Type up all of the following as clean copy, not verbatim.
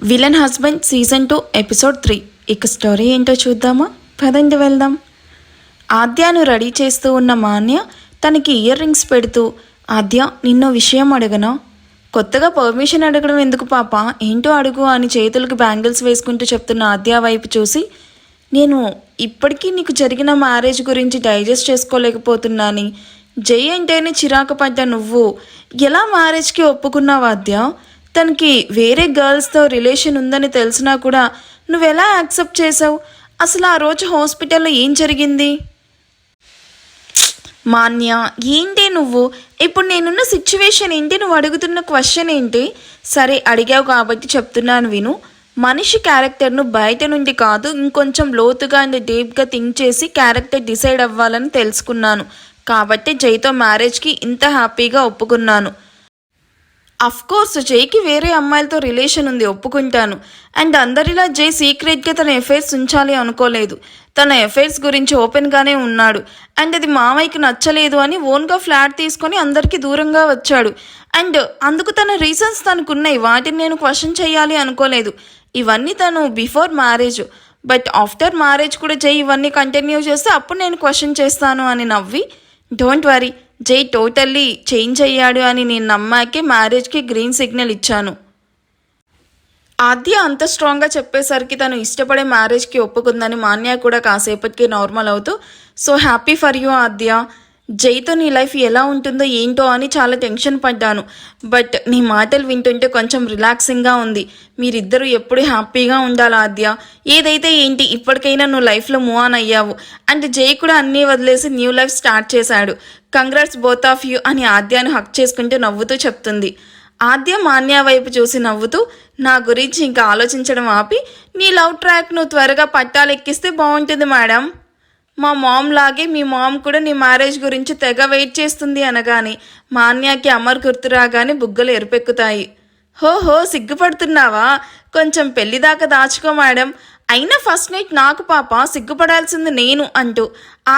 Villain husband season 2 episode 3. ఇక story ఏంటో చూద్దామా? పదండి వెళ్దాం. ఆద్యను రెడీ చేస్తూ ఉన్న మాన్య తనకి ఇయర్ రింగ్స్ పెడుతూ, ఆద్య నిన్నో విషయం అడగనా? కొత్తగా పర్మిషన్ అడగడం ఎందుకు పాప, ఏంటో అడుగు అని చేతులకు బ్యాంగిల్స్ వేసుకుంటూ చెప్తున్న ఆద్య వైపు చూసి, నేను ఇప్పటికీ నీకు జరిగిన మ్యారేజ్ గురించి డైజెస్ట్ చేసుకోలేకపోతున్నాని. జై అంటేనే చిరాకు పడ్డ నువ్వు ఎలా మ్యారేజ్కి ఒప్పుకున్నావు ఆద్య? తనకి వేరే గర్ల్స్తో రిలేషన్ ఉందని తెలిసినా కూడా నువ్వెలా యాక్సెప్ట్ చేసావు? అసలు ఆ రోజు హాస్పిటల్లో ఏం జరిగింది? మాన్య, ఏంటి నువ్వు ఇప్పుడు నేనున్న సిచ్యువేషన్ ఏంటి, నువ్వు అడుగుతున్న క్వశ్చన్ ఏంటి? సరే అడిగావు కాబట్టి చెప్తున్నాను విను. మనిషి క్యారెక్టర్ను బయట నుండి కాదు, ఇంకొంచెం లోతుగా అండ్ డీప్గా థింక్ చేసి క్యారెక్టర్ డిసైడ్ అవ్వాలని తెలుసుకున్నాను. కాబట్టి జైతో మ్యారేజ్కి ఇంత హ్యాపీగా ఒప్పుకున్నాను. కోర్స్ జైకి వేరే అమ్మాయిలతో రిలేషన్ ఉంది, ఒప్పుకుంటాను. అండ్ అందరిలా జై సీక్రెట్గా తన ఎఫైర్స్ ఉంచాలి అనుకోలేదు. తన ఎఫైర్స్ గురించి ఓపెన్గానే ఉన్నాడు. అండ్ అది మామయ్యకి నచ్చలేదు అని ఓన్గా ఫ్లాట్ తీసుకొని అందరికీ దూరంగా వచ్చాడు. అండ్ అందుకు తన రీజన్స్ తనకున్నాయి, వాటిని నేను క్వశ్చన్ చేయాలి అనుకోలేదు. ఇవన్నీ తను before marriage. But after marriage కూడా జై ఇవన్నీ కంటిన్యూ చేస్తే అప్పుడు నేను క్వశ్చన్ చేస్తాను అని నవ్వి, డోంట్ వరీ, జై టోటల్లీ చేంజ్ అయ్యాడు అని నేను నమ్మాకే మ్యారేజ్కి గ్రీన్ సిగ్నల్ ఇచ్చాను. ఆద్య అంత స్ట్రాంగ్గా చెప్పేసరికి తను ఇష్టపడే మ్యారేజ్కి ఒప్పుకుందని మాన్య కూడా కాసేపటికి నార్మల్ అవుతూ, సో హ్యాపీ ఫర్ యూ ఆద్య. జైతో నీ లైఫ్ ఎలా ఉంటుందో ఏంటో అని చాలా టెన్షన్ పడ్డాను. బట్ నీ మాటలు వింటుంటే కొంచెం రిలాక్సింగ్గా ఉంది. మీరిద్దరూ ఎప్పుడు హ్యాపీగా ఉండాలి ఆద్య. ఏదైతే ఏంటి, ఇప్పటికైనా నువ్వు లైఫ్లో మూవ్ ఆన్ అయ్యావు. అండ్ జై కూడా అన్నీ వదిలేసి న్యూ లైఫ్ స్టార్ట్ చేశాడు. కంగ్రాట్స్ బోత్ ఆఫ్ యూ అని ఆద్యను హక్ చేసుకుంటూ నవ్వుతూ చెప్తుంది. ఆద్య మాన్య వైపు చూసి నవ్వుతూ, నా గురించి ఇంకా ఆలోచించడం ఆపి నీ లవ్ ట్రాక్ నువ్వు త్వరగా పట్టాలెక్కిస్తే బాగుంటుంది మేడం. మా మామ్ లాగే మీ మామ్ కూడా నీ మ్యారేజ్ గురించి తెగ వెయిట్ చేస్తుంది అనగానే మాన్యాకి అమర్ గుర్తు రాగానే బుగ్గలు ఎరుపెక్కుతాయి. హో సిగ్గుపడుతున్నావా? కొంచెం పెళ్లిదాకా దాచుకో మేడం. అయినా ఫస్ట్ నైట్ నాకు పాప, సిగ్గుపడాల్సింది నేను అంటూ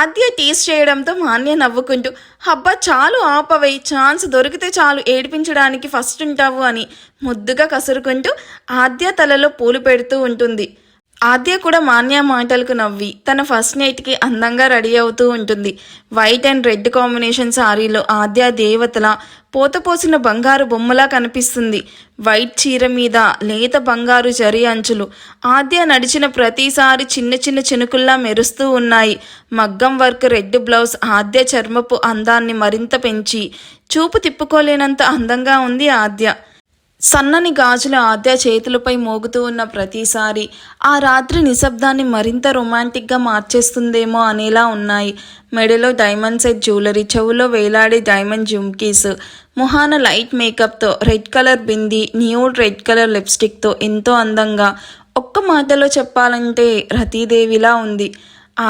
ఆద్య టీస్ చేయడంతో మాన్య నవ్వుకుంటూ, హబ్బా చాలు ఆపవై, ఛాన్స్ దొరికితే చాలు ఏడిపించడానికి ఫస్ట్ ఉంటావు అని ముద్దుగా కసురుకుంటూ ఆద్య తలలో పూలు పెడుతూ ఉంటుంది. ఆద్య కూడా మాన్య మాటలకు నవ్వి తన ఫస్ట్ నైట్కి అందంగా రెడీ అవుతూ ఉంటుంది. వైట్ అండ్ రెడ్ కాంబినేషన్ సారీలో ఆద్య దేవతలా, పోతపోసిన బంగారు బొమ్మలా కనిపిస్తుంది. వైట్ చీర మీద లేత బంగారు జరి అంచులు ఆద్య నడిచిన ప్రతిసారి చిన్న చిన్న చినుకుల్లా మెరుస్తూ ఉన్నాయి. మగ్గం వర్క్ రెడ్ బ్లౌజ్ ఆద్య చర్మపు అందాన్ని మరింత పెంచి చూపు తిప్పుకోలేనంత అందంగా ఉంది ఆద్య. సన్నని గాజుల ఆద్య చేతులపై మోగుతూ ఉన్న ప్రతిసారి ఆ రాత్రి నిశ్శబ్దాన్ని మరింత రొమాంటిక్గా మార్చేస్తుందేమో అనేలా ఉన్నాయి. మెడలో డైమండ్ సెట్ జ్యువెలరీ, చెవులో వేలాడే డైమండ్ జుమ్కీస్, మొహాన లైట్ మేకప్తో, red colour bindi, nude red colour లిప్స్టిక్తో ఎంతో అందంగా, ఒక్క మాటలో చెప్పాలంటే రతీదేవిలా ఉంది.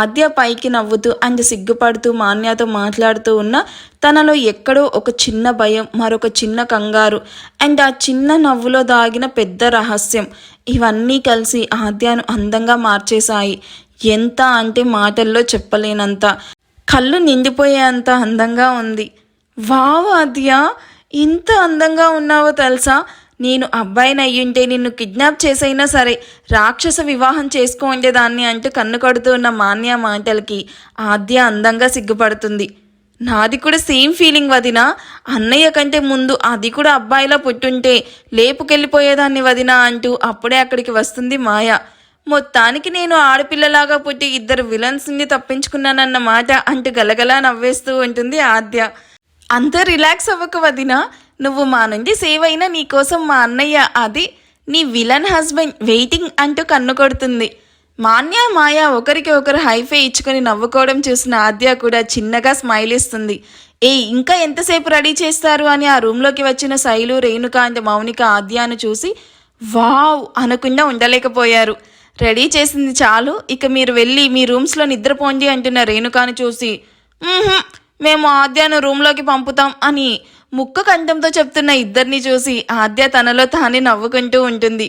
ఆద్య పైకి నవ్వుతూ అండ్ సిగ్గుపడుతూ మాన్యతో మాట్లాడుతూ ఉన్న తనలో ఎక్కడో ఒక చిన్న భయం, మరొక చిన్న కంగారు అండ్ ఆ చిన్న నవ్వులో దాగిన పెద్ద రహస్యం, ఇవన్నీ కలిసి ఆద్యను అందంగా మార్చేశాయి. ఎంత అంటే మాటల్లో చెప్పలేనంత, కళ్ళు నిండిపోయేంత అందంగా ఉంది. వావ్ ఆద్య, ఇంత అందంగా ఉన్నావో తెలుసా? నేను అబ్బాయిని అయ్యుంటే నిన్ను కిడ్నాప్ చేసైనా సరే రాక్షస వివాహం చేసుకోండేదాన్ని అంటూ కన్ను కొడుతూ ఉన్న మాన్య మాటలకి ఆద్య అందంగా సిగ్గుపడుతుంది. నాది కూడా సేమ్ ఫీలింగ్ వదినా. అన్నయ్య కంటే ముందు అది కూడా అబ్బాయిలా పుట్టుంటే లేపుకెళ్ళిపోయేదాన్ని వదినా అంటూ అప్పుడే అక్కడికి వస్తుంది మాయ. మొత్తానికి నేను ఆడపిల్లలాగా పుట్టి ఇద్దరు విలన్స్ని తప్పించుకున్నానన్న మాట అంటూ గలగలా నవ్వేస్తూ ఉంటుంది ఆద్య. అంత రిలాక్స్ అవ్వక వదినా, నువ్వు మా నుండి సేవ్ అయినా నీకోసం మా అన్నయ్య, అది నీ విలన్ హస్బెండ్ వెయిటింగ్ అంటూ కన్ను కొడుతుంది. మాన్య మాయ ఒకరికి ఒకరు హైఫై ఇచ్చుకొని నవ్వుకోవడం చూసిన ఆద్య కూడా చిన్నగా స్మైల్ ఇస్తుంది. ఇంకా ఎంతసేపు రెడీ చేస్తారు అని ఆ రూమ్లోకి వచ్చిన శైలు, రేణుక అండ్ మౌనిక ఆద్యను చూసి వావ్ అనకుండా ఉండలేకపోయారు. రెడీ చేసింది చాలు, ఇక మీరు వెళ్ళి మీ రూమ్స్లో నిద్రపోండి అంటున్న రేణుకాను చూసి, మేము ఆద్యను రూమ్లోకి పంపుతాం అని ముక్క కంఠంతో చెప్తున్న ఇద్దరిని చూసి ఆద్య తనలో తానే నవ్వుకుంటూ ఉంటుంది.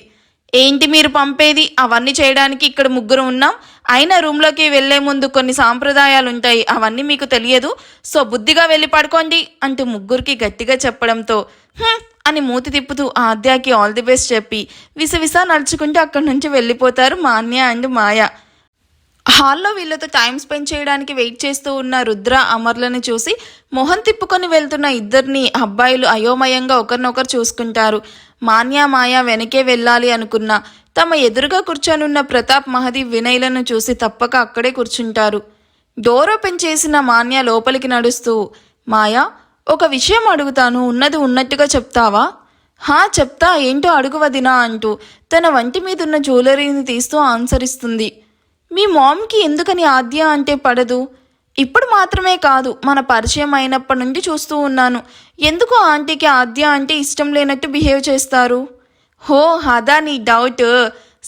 ఏంటి మీరు పంపేది? అవన్నీ చేయడానికి ఇక్కడ ముగ్గురు ఉన్నాం. అయినా రూమ్లోకి వెళ్లే ముందు కొన్ని సాంప్రదాయాలు ఉంటాయి, అవన్నీ మీకు తెలియదు. సో బుద్ధిగా వెళ్ళి పడుకోండి అంటూ ముగ్గురికి గట్టిగా చెప్పడంతో అని మూతి తిప్పుతూ ఆద్యాకి ఆల్ ది బెస్ట్ చెప్పి విసవిసా నడుచుకుంటూ అక్కడి నుంచి వెళ్ళిపోతారు మాన్య అండ్ మాయ. హాల్లో వీళ్ళతో టైం స్పెండ్ చేయడానికి వెయిట్ చేస్తూ ఉన్న రుద్ర అమర్లను చూసి మొహం తిప్పుకొని వెళ్తున్న ఇద్దరిని అబ్బాయిలు అయోమయంగా ఒకరినొకరు చూసుకుంటారు. మాన్య మాయ వెనకే వెళ్ళాలి అనుకున్నా తమ ఎదురుగా కూర్చొనున్న ప్రతాప్ మహదీ వినయ్లను చూసి తప్పక అక్కడే కూర్చుంటారు. డోర్ ఓపెన్ చేసిన మాన్య లోపలికి నడుస్తూ, మాయా ఒక విషయం అడుగుతాను, ఉన్నది ఉన్నట్టుగా చెప్తావా? హా చెప్తా, ఏంటో అడుగు వదినా అంటూ తన వంటి మీదున్న జ్యువెలరీని తీస్తూ ఆన్సర్ ఇస్తుంది. మీ మామ్కి ఎందుకని ఆద్య అంటే పడదు? ఇప్పుడు మాత్రమే కాదు, మన పరిచయం అయినప్పటి నుండి చూస్తూ ఉన్నాను. ఎందుకు ఆంటీకి ఆద్య అంటే ఇష్టం లేనట్టు బిహేవ్ చేస్తారు? హో అదా నీ డౌట్,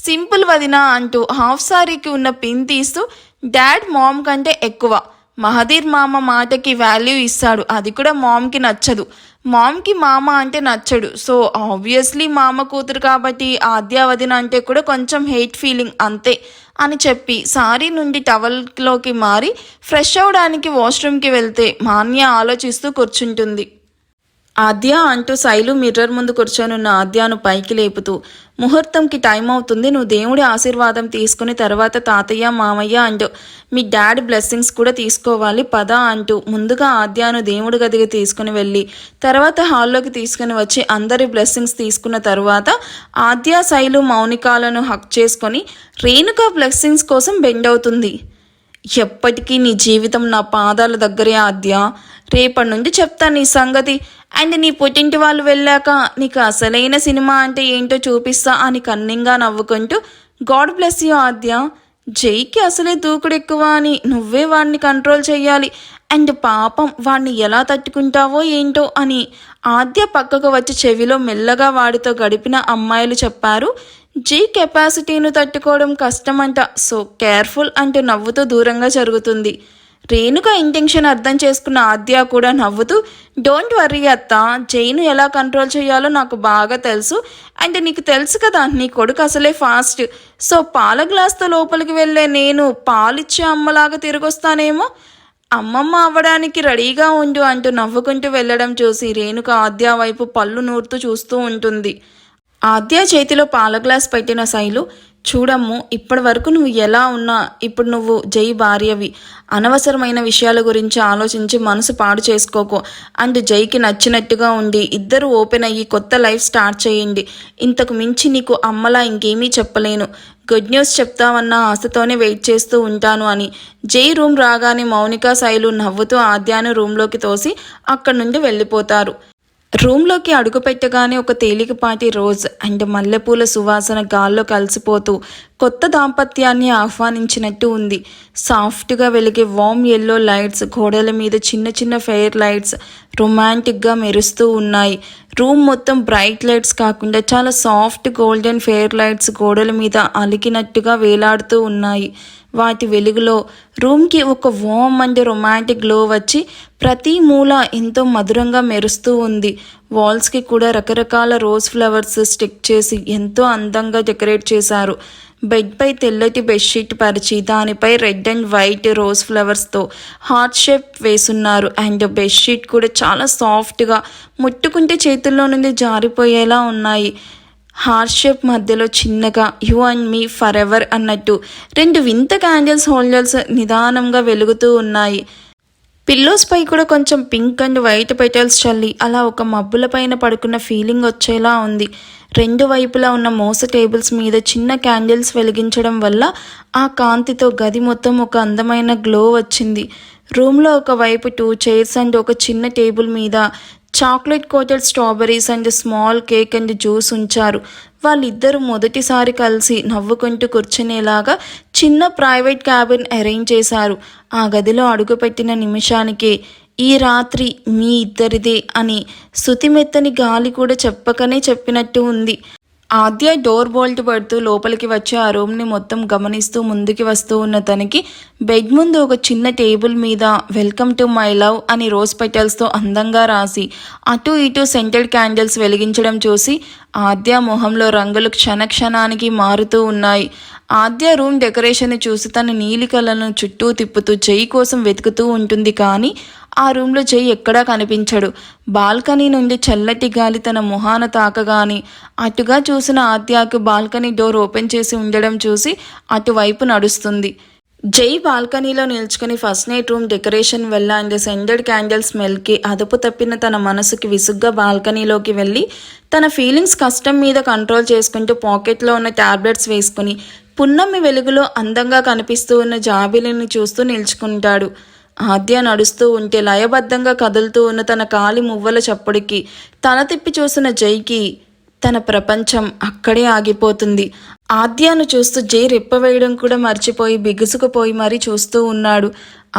సింపుల్ వదినా అంటూ హాఫ్ సారీకి ఉన్న పిన్ తీస్తూ డాడ్ మామ్ కంటే ఎక్కువ మహదీర్ మామ మాటకి వాల్యూ ఇస్తాడు, అది కూడా మామ్కి నచ్చదు. మామ్కి మామ అంటే నచ్చడు. సో ఆబ్వియస్లీ మామ కూతురు కాబట్టి ఆద్య వదిన అంటే కూడా కొంచెం హెయిట్ ఫీలింగ్ అంతే అని చెప్పి సారీ నుండి టవల్లోకి మారి ఫ్రెష్ అవడానికి వాష్రూమ్కి వెళ్తే మాన్య ఆలోచిస్తూ కూర్చుంటుంది. ఆద్య అంటూ శైలు మిర్రర్ ముందు కూర్చొనున్న ఆద్యను పైకి లేపుతూ, ముహూర్తంకి టైం అవుతుంది, నువ్వు దేవుడి ఆశీర్వాదం తీసుకుని తర్వాత తాతయ్య మామయ్య అంటూ మీ డాడ్ బ్లెస్సింగ్స్ కూడా తీసుకోవాలి పద అంటూ ముందుగా ఆద్యను దేవుడి గదికి తీసుకుని వెళ్ళి తర్వాత హాల్లోకి తీసుకుని వచ్చి అందరి బ్లెస్సింగ్స్ తీసుకున్న తర్వాత ఆద్య శైలు మౌనికాలను హక్ చేసుకొని రేణుక బ్లెస్సింగ్స్ కోసం బెండ్ అవుతుంది. ఎప్పటికీ నీ జీవితం నా పాదాల దగ్గరే ఆద్య, రేపటి నుండి చెప్తా నీ సంగతి, అండ్ నీ పుట్టింటి వాళ్ళు వెళ్ళాక నీకు అసలైన సినిమా అంటే ఏంటో చూపిస్తా అని కన్నింగా నవ్వుకుంటూ గాడ్ బ్లెస్ యూ ఆద్య, జైకి అసలే దూకుడు ఎక్కువ అని నువ్వే వాడిని కంట్రోల్ చేయాలి, అండ్ పాపం వాడిని ఎలా తట్టుకుంటావో ఏంటో అని ఆద్య పక్కకు వచ్చి చెవిలో మెల్లగా వాడితో గడిపిన అమ్మాయిలు చెప్పారు. జీ కెపాసిటీను తట్టుకోవడం కష్టమంట, సో కేర్ఫుల్ అంటూ నవ్వుతూ దూరంగా జరుగుతుంది. రేణుక ఇంటెన్షన్ అర్థం చేసుకున్న ఆద్య కూడా నవ్వుతూ డోంట్ వర్రీ అత్త, జైను ఎలా కంట్రోల్ చేయాలో నాకు బాగా తెలుసు, అండ్ నీకు తెలుసు కదా నీ కొడుకు అసలే ఫాస్ట్, సో పాల గ్లాస్తో లోపలికి వెళ్ళే నేను పాలిచ్చే అమ్మలాగా తిరిగొస్తానేమో, అమ్మమ్మ అవ్వడానికి రెడీగా ఉండు అంటూ నవ్వుకుంటూ వెళ్ళడం చూసి రేణుక ఆద్య వైపు పళ్ళు నూరుతూ చూస్తూ ఉంటుంది. ఆద్య చేతిలో పాల గ్లాస్ పెట్టిన శైలు, చూడమ్ము ఇప్పటి వరకు నువ్వు ఎలా ఉన్నా ఇప్పుడు నువ్వు జై భార్యవి, అనవసరమైన విషయాల గురించి ఆలోచించి మనసు పాడు చేసుకోకు, అండ్ జైకి నచ్చినట్టుగా ఉండి ఇద్దరు ఓపెన్ అయ్యి కొత్త లైఫ్ స్టార్ట్ చేయండి, ఇంతకు మించి నీకు అమ్మలా ఇంకేమీ చెప్పలేను, గుడ్ న్యూస్ చెప్తామన్న ఆశతోనే వెయిట్ చేస్తూ ఉంటాను అని జై రూమ్ రాగానే మౌనిక శైలు నవ్వుతూ ఆద్యాను రూమ్లోకి తోసి అక్కడి నుండి వెళ్ళిపోతారు. రూమ్లోకి అడుగుపెట్టగానే ఒక తేలికపాటి రోజ్ అండ్ మల్లెపూల సువాసన గాల్లో కలిసిపోతూ కొత్త దాంపత్యాన్ని ఆహ్వానించినట్టు ఉంది. సాఫ్ట్గా వెలిగే వామ్ ఎల్లో లైట్స్, గోడల మీద చిన్న చిన్న ఫెయిర్ లైట్స్ రొమాంటిక్గా మెరుస్తూ ఉన్నాయి. రూమ్ మొత్తం బ్రైట్ లైట్స్ కాకుండా చాలా సాఫ్ట్ గోల్డెన్ ఫెయిర్ లైట్స్ గోడల మీద అలికినట్టుగా వేలాడుతూ ఉన్నాయి. వాటి వెలుగులో రూమ్కి ఒక వామ్ అండ్ రొమాంటిక్ గ్లో వచ్చి ప్రతి మూల ఎంతో మధురంగా మెరుస్తూ ఉంది. వాల్స్కి కూడా రకరకాల రోజ్ ఫ్లవర్స్ స్టిక్ చేసి ఎంతో అందంగా డెకరేట్ చేశారు. బెడ్పై తెల్లటి బెడ్షీట్ పరిచి దానిపై రెడ్ అండ్ వైట్ రోజ్ ఫ్లవర్స్తో హార్ట్ షేప్ వేసున్నారు. అండ్ బెడ్షీట్ కూడా చాలా సాఫ్ట్గా ముట్టుకుంటే చేతుల్లో నుండి జారిపోయేలా ఉన్నాయి. హార్ట్ షేప్ మధ్యలో చిన్నగా you and me for ever అన్నట్టు రెండు వింత క్యాండిల్స్ హోల్డర్స్ నిదానంగా వెలుగుతూ ఉన్నాయి. పిల్లోస్ పై కూడా కొంచెం పింక్ అండ్ వైట్ పెటల్స్ చల్లి అలా ఒక మబ్బుల పైన పడుకున్న ఫీలింగ్ వచ్చేలా ఉంది. రెండు వైపులా ఉన్న మోస టేబుల్స్ మీద చిన్న క్యాండిల్స్ వెలిగించడం వల్ల ఆ కాంతితో గది మొత్తం ఒక అందమైన గ్లో వచ్చింది. రూమ్లో ఒకవైపు 2 చైర్స్ అండ్ ఒక చిన్న టేబుల్ మీద chocolate coated strawberries and small cake and juice ఉంచారు. వాళ్ళిద్దరూ మొదటిసారి కలిసి నవ్వుకుంటూ కూర్చునేలాగా చిన్న ప్రైవేట్ క్యాబిన్ అరేంజ్ చేశారు. ఆ గదిలో అడుగుపెట్టిన నిమిషానికే ఈ రాత్రి మీ ఇద్దరిదే అని శృతిమెత్తని గాలి కూడా చెప్పకనే చెప్పినట్టు ఉంది. ఆద్య డోర్ బోల్ట్ పడుతూ లోపలికి వచ్చి ఆ రూమ్ని మొత్తం గమనిస్తూ ముందుకి వస్తూ ఉన్న తనకి బెడ్ ముందు ఒక చిన్న టేబుల్ మీద వెల్కమ్ టు మై లవ్ అని రోజ్ పెటల్స్తో అందంగా రాసి అటు ఇటు సెంటెడ్ క్యాండిల్స్ వెలిగించడం చూసి ఆద్య మొహంలో రంగులు క్షణానికి మారుతూ ఉన్నాయి. ఆద్య రూమ్ డెకరేషన్ చూసి తన నీలి కళ్ళను చుట్టూ తిప్పుతూ జై కోసం వెతుకుతూ ఉంటుంది. కానీ ఆ రూమ్లో జై ఎక్కడా కనిపించడు. బాల్కనీ నుండి చల్లటి గాలి తన మొహాన తాకగాని అటుగా చూసిన ఆద్యకు బాల్కనీ డోర్ ఓపెన్ చేసి ఉండడం చూసి అటువైపు నడుస్తుంది. జై బాల్కనీలో నిల్చుకుని ఫస్ట్ నైట్ రూమ్ డెకరేషన్ వల్ల అండ్ సెండెడ్ క్యాండిల్ స్మెల్కి అదుపు తప్పిన తన మనసుకి విసుగ్గా బాల్కనీలోకి వెళ్ళి తన ఫీలింగ్స్ కష్టం మీద కంట్రోల్ చేసుకుంటూ పాకెట్లో ఉన్న ట్యాబ్లెట్స్ వేసుకుని పున్నమి వెలుగులో అందంగా కనిపిస్తూ ఉన్న జాబిలిని చూస్తూ నిల్చుకుంటాడు. ఆద్య నడుస్తూ ఉంటే లయబద్ధంగా కదులుతూ ఉన్న తన కాలి మువ్వల చప్పుడికి తల తిప్పి చూసిన జైకి తన ప్రపంచం అక్కడే ఆగిపోతుంది. ఆద్యాను చూస్తూ జై రెప్పవేయడం కూడా మర్చిపోయి బిగుసుకుపోయి మరీ చూస్తూ ఉన్నాడు.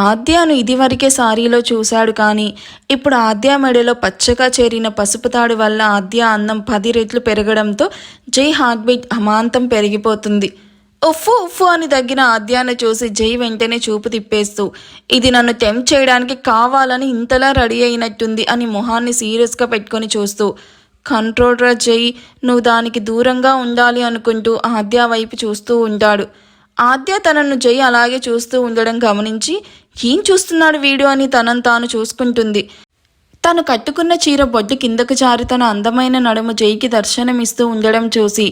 ఆద్యాను ఇదివరకే సారీలో చూశాడు, కానీ ఇప్పుడు ఆద్య మెడలో పచ్చగా చేరిన పసుపు తాడు వల్ల ఆద్య అందం 10 రెట్లు పెరగడంతో జై హార్ట్ బీట్ అమాంతం పెరిగిపోతుంది. ఉఫ్ఫు ఉఫ్ఫు అని తగ్గిన ఆద్యాను చూసి జై వెంటనే చూపు తిప్పేస్తూ, ఇది నన్ను టెంప్ట్ చేయడానికి కావాలని ఇంతలా రెడీ అయినట్టుంది అని మొహాన్ని సీరియస్గా పెట్టుకొని చూస్తూ, కంట్రోల్ రా జై, నువ్వు దానికి దూరంగా ఉండాలి అనుకుంటూ ఆద్య వైపు చూస్తూ ఉంటాడు. ఆద్య తనను జై అలాగే చూస్తూ ఉండడం గమనించి ఏం చూస్తున్నాడు వీడు అని తనను తాను చూసుకుంటుంది. తను కట్టుకున్న చీర బొడ్డు కిందకు జారి తన అందమైన నడుము జైకి దర్శనమిస్తూ ఉండడం చూసి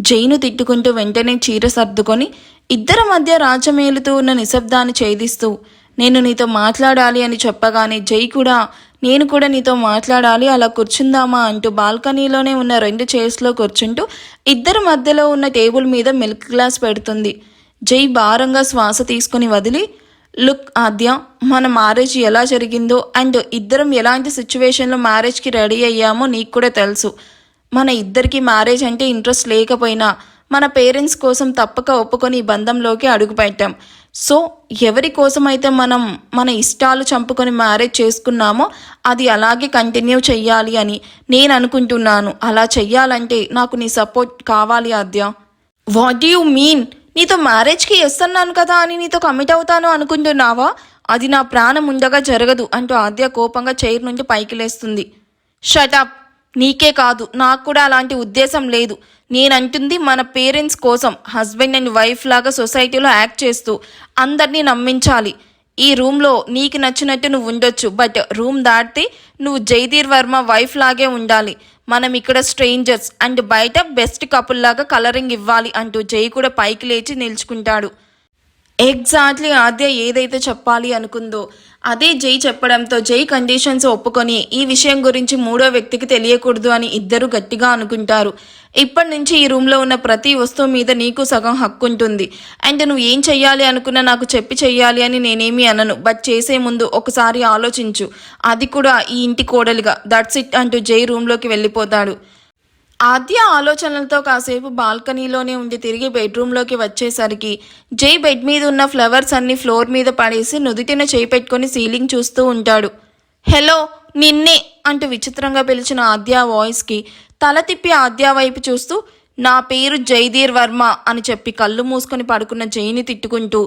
జైను తిట్టుకుంటూ వెంటనే చీర సర్దుకొని ఇద్దరి మధ్య రాజమేలుతూ ఉన్న నిశ్శబ్దాన్ని ఛేదిస్తూ, నేను నీతో మాట్లాడాలి అని చెప్పగానే జై కూడా నేను కూడా నీతో మాట్లాడాలి, అలా కూర్చుందామా అంటూ బాల్కనీలోనే ఉన్న 2 చైర్స్లో కూర్చుంటూ ఇద్దరి మధ్యలో ఉన్న టేబుల్ మీద మిల్క్ గ్లాస్ పెడుతుంది. జై భారంగా శ్వాస తీసుకుని వదిలి, లుక్ ఆద్య, మన మ్యారేజ్ ఎలా జరిగిందో అండ్ ఇద్దరం ఎలాంటి సిచ్యువేషన్లో మ్యారేజ్కి రెడీ అయ్యామో నీకు కూడా తెలుసు. మన ఇద్దరికి మ్యారేజ్ అంటే ఇంట్రెస్ట్ లేకపోయినా మన పేరెంట్స్ కోసం తప్పక ఒప్పుకొని ఈ బంధంలోకి అడుగుపెట్టాం. సో ఎవరి కోసమైతే మనం మన ఇష్టాలు చంపుకొని మ్యారేజ్ చేసుకున్నామో అది అలాగే కంటిన్యూ చెయ్యాలి అని నేను అనుకుంటున్నాను. అలా చెయ్యాలంటే నాకు నీ సపోర్ట్ కావాలి Aadya. What do you mean? నీతో మ్యారేజ్కి అన్నాను కదా అని నీతో కమిట్ అవుతాను అనుకుంటున్నావా? అది నా ప్రాణం ఉండగా జరగదు అంటూ ఆద్య కోపంగా చైర్ నుండి పైకి లేస్తుంది. షటప్, నీకే కాదు నాకు కూడా అలాంటి ఉద్దేశం లేదు. నేనంటుంది మన పేరెంట్స్ కోసం హస్బెండ్ అండ్ వైఫ్ లాగా సొసైటీలో యాక్ట్ చేస్తూ అందరినీ నమ్మించాలి. ఈ రూమ్లో నీకు నచ్చినట్టు నువ్వు ఉండొచ్చు, బట్ రూమ్ దాటితే నువ్వు జైధీర్ వర్మ వైఫ్ లాగే ఉండాలి. మనం ఇక్కడ స్ట్రేంజర్స్ అండ్ బయట బెస్ట్ కపుల్ లాగా కలరింగ్ ఇవ్వాలి అంటూ జై కూడా పైకి లేచి నిల్చుకుంటాడు. ఎగ్జాక్ట్లీ ఆద్య ఏదైతే చెప్పాలి అనుకుందో అదే జై చెప్పడంతో జై కండిషన్స్ ఒప్పుకొని ఈ విషయం గురించి 3వ వ్యక్తికి తెలియకూడదు అని ఇద్దరు గట్టిగా అనుకుంటారు. ఇప్పటి నుంచి ఈ రూమ్లో ఉన్న ప్రతి వస్తువు మీద నీకు సగం హక్కు ఉంటుంది అండ్ నువ్వు ఏం చెయ్యాలి అనుకున్నా నాకు చెప్పి చెయ్యాలి అని నేనేమీ అనను, బట్ చేసే ముందు ఒకసారి ఆలోచించు, అది కూడా ఈ ఇంటి కోడలిగా. దట్స్ ఇట్ అంటూ జై రూమ్లోకి వెళ్ళిపోతాడు. ఆద్య ఆలోచనలతో కాసేపు బాల్కనీలోనే ఉండి తిరిగి బెడ్రూమ్లోకి వచ్చేసరికి జై బెడ్ మీద ఉన్న ఫ్లవర్స్ అన్ని ఫ్లోర్ మీద పడేసి నుదుటిన చేయి పెట్టుకొని సీలింగ్ చూస్తూ ఉంటాడు. హలో నిన్నే అంటూ విచిత్రంగా పిలిచిన ఆద్య వాయిస్కి తల తిప్పి ఆద్య వైపు చూస్తూ, నా పేరు జైధీర్ వర్మ అని చెప్పి కళ్ళు మూసుకొని పడుకున్న జైని తిట్టుకుంటూ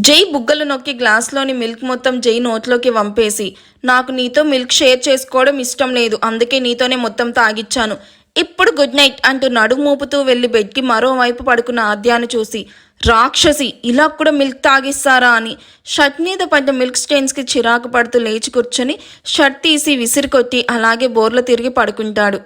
జై బుగ్గలు నొక్కి గ్లాస్లోని మిల్క్ మొత్తం జై నోట్లోకి వంపేసి, నాకు నీతో మిల్క్ షేర్ చేసుకోవడం ఇష్టం లేదు, అందుకే నీతోనే మొత్తం తాగిచ్చాను, ఇప్పుడు గుడ్ నైట్ అంటూ నడుము మూపుతూ వెళ్ళి బెడ్కి మరోవైపు పడుకున్న ఆద్యాను చూసి, రాక్షసి, ఇలా కూడా మిల్క్ తాగిస్తారా అని షర్ట్ మీద పడ్డ మిల్క్ స్టెయిన్స్కి చిరాకు పడుతూ లేచి కూర్చొని షర్ట్ తీసి విసిరికొట్టి అలాగే బోర్లో తిరిగి పడుకుంటాడు.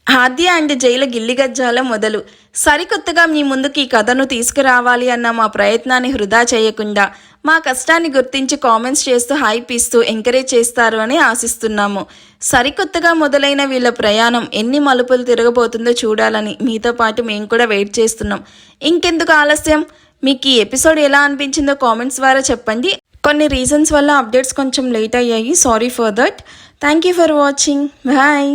ఆద్య అండ్ జైల గిల్లిగజ్జాల మొదలు. సరికొత్తగా మీ ముందుకు ఈ కథను తీసుకురావాలి అన్న మా ప్రయత్నాన్ని వృధా చేయకుండా మా కష్టాన్ని గుర్తించి కామెంట్స్ చేస్తూ హైప్ ఇస్తూ ఎంకరేజ్ చేస్తారు అని ఆశిస్తున్నాము. సరికొత్తగా మొదలైన వీళ్ళ ప్రయాణం ఎన్ని మలుపులు తిరగబోతుందో చూడాలని మీతో పాటు మేము కూడా వెయిట్ చేస్తున్నాం. ఇంకెందుకు ఆలస్యం, మీకు ఈ ఎపిసోడ్ ఎలా అనిపించిందో కామెంట్స్ ద్వారా చెప్పండి. కొన్ని రీజన్స్ వల్ల అప్డేట్స్ కొంచెం లేట్ అయ్యాయి, sorry for that. Thank you for watching. Bye.